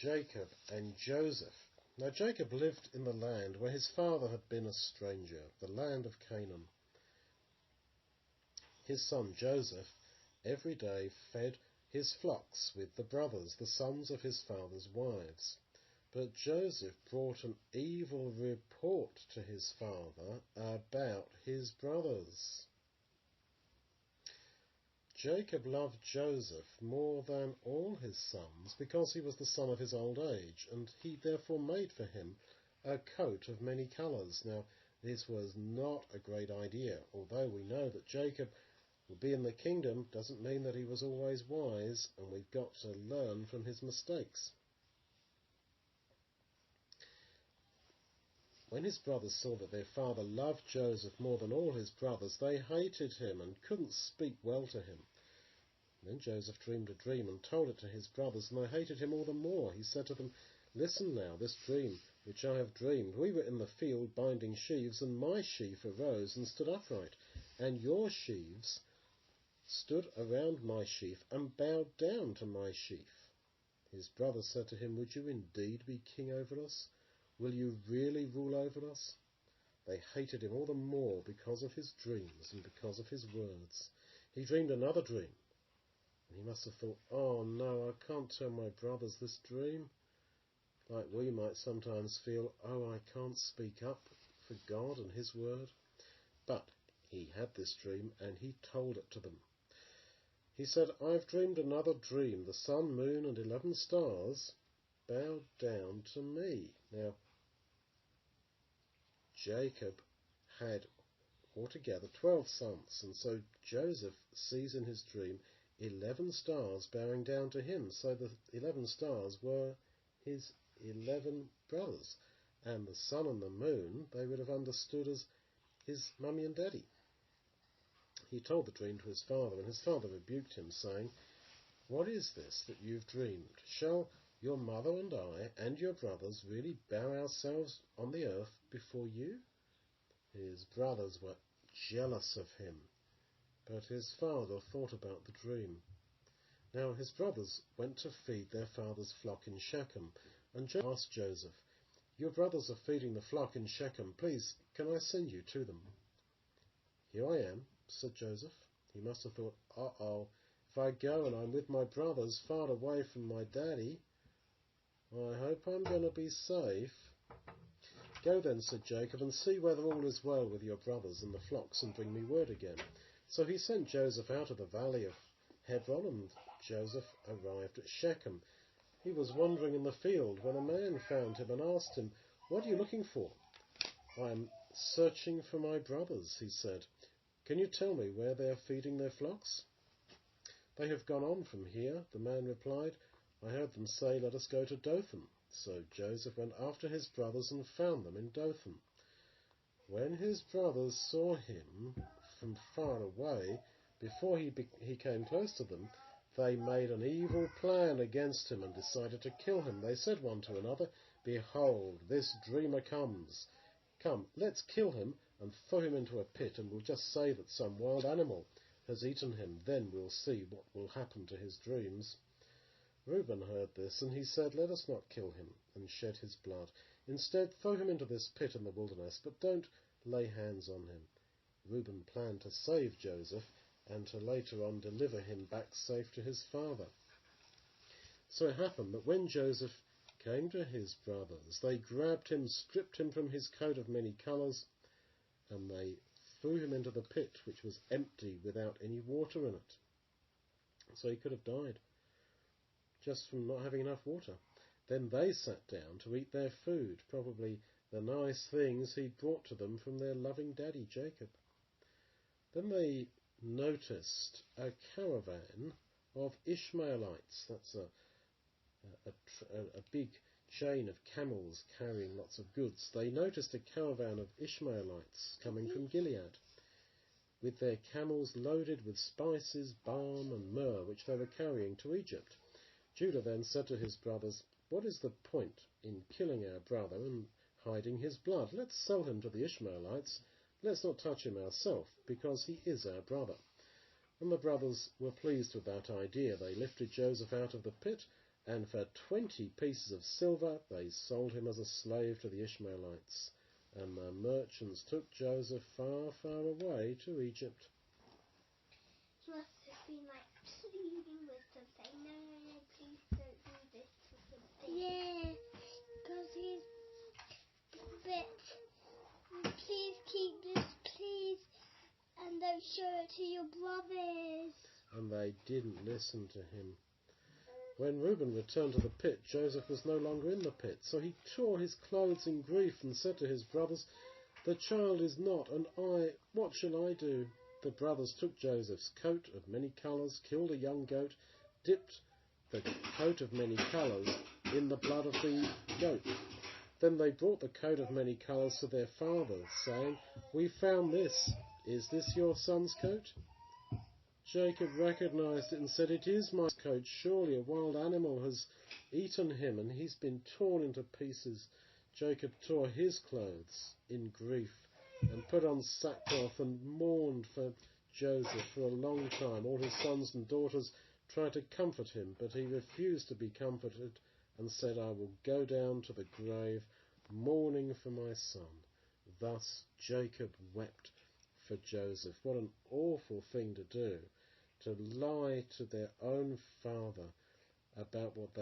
Jacob and Joseph. Now Jacob lived in the land where his father had been a stranger, the land of Canaan. His son Joseph every day fed his flocks with the brothers, the sons of his father's wives. But Joseph brought an evil report to his father about his brothers. Jacob loved Joseph more than all his sons because he was the son of his old age, and he therefore made for him a coat of many colours. Now, this was not a great idea. Although we know that Jacob will be in the kingdom, doesn't mean that he was always wise, and we've got to learn from his mistakes. When his brothers saw that their father loved Joseph more than all his brothers, they hated him and couldn't speak well to him. Then Joseph dreamed a dream and told it to his brothers, and they hated him all the more. He said to them, "Listen now, this dream which I have dreamed. We were in the field binding sheaves, and my sheaf arose and stood upright, and your sheaves stood around my sheaf and bowed down to my sheaf." His brothers said to him, "Would you indeed be king over us? Will you really rule over us?" They hated him all the more because of his dreams and because of his words. He dreamed another dream, and he must have thought, "Oh no, I can't tell my brothers this dream." Like we might sometimes feel, "Oh, I can't speak up for God and his word." But he had this dream, and he told it to them. He said, "I've dreamed another dream. The sun, moon, and 11 stars bowed down to me." Now, Jacob had altogether 12 sons, and so Joseph sees in his dream 11 stars bowing down to him. So the 11 stars were his 11 brothers, and the sun and the moon they would have understood as his mummy and daddy. He told the dream to his father, and his father rebuked him, saying, "What is this that you've dreamed? Shall your mother and I and your brothers really bow ourselves on the earth before you?" His brothers were jealous of him, but his father thought about the dream. Now his brothers went to feed their father's flock in Shechem, and Jacob asked Joseph, "Your brothers are feeding the flock in Shechem. Please, can I send you to them?" "Here I am," said Joseph. He must have thought, "Uh-oh, if I go and I'm with my brothers far away from my daddy, I hope I'm going to be safe." "Go then," said Jacob, "and see whether all is well with your brothers and the flocks, and bring me word again." So he sent Joseph out of the valley of Hebron, and Joseph arrived at Shechem. He was wandering in the field when a man found him and asked him, "What are you looking for?" "I am searching for my brothers," he said. "Can you tell me where they are feeding their flocks?" "They have gone on from here," the man replied. "I heard them say, 'Let us go to Dothan.'" So Joseph went after his brothers and found them in Dothan. When his brothers saw him from far away, before he came close to them, they made an evil plan against him and decided to kill him. They said one to another, "Behold, this dreamer comes. Come, let's kill him and throw him into a pit, and we'll just say that some wild animal has eaten him. Then we'll see what will happen to his dreams." Reuben heard this, and he said, "Let us not kill him and shed his blood. Instead, throw him into this pit in the wilderness, but don't lay hands on him." Reuben planned to save Joseph and to later on deliver him back safe to his father. So it happened that when Joseph came to his brothers, they grabbed him, stripped him from his coat of many colours, and they threw him into the pit, which was empty without any water in it. So he could have died just from not having enough water. Then they sat down to eat their food, probably the nice things he'd brought to them from their loving daddy Jacob. Then they noticed a caravan of Ishmaelites. That's a big chain of camels carrying lots of goods. They noticed a caravan of Ishmaelites coming from Gilead, with their camels loaded with spices, balm, and myrrh, which they were carrying to Egypt. Judah then said to his brothers, "What is the point in killing our brother and hiding his blood? Let's sell him to the Ishmaelites. Let's not touch him ourselves, because he is our brother." And the brothers were pleased with that idea. They lifted Joseph out of the pit and for 20 pieces of silver they sold him as a slave to the Ishmaelites. And the merchants took Joseph far, far away to Egypt. He must have been like pleading with them, saying, no, please don't do this to something. Yeah, because he's a bit, please keep this, please, and don't show it to your brothers. And they didn't listen to him. When Reuben returned to the pit, Joseph was no longer in the pit, so he tore his clothes in grief and said to his brothers, the child is not, and what shall I do? The brothers took Joseph's coat of many colours, killed a young goat, dipped the coat of many colours in the blood of the goat. Then they brought the coat of many colours to their father, saying, we found this. Is this your son's coat? Jacob recognized it and said, it is my coat. Surely a wild animal has eaten him, and he's been torn into pieces. Jacob tore his clothes in grief and put on sackcloth and mourned for Joseph for a long time. All his sons and daughters tried to comfort him, but he refused to be comforted and said, I will go down to the grave mourning for my son. Thus Jacob wept for Joseph. What an awful thing to do, to lie to their own father about what they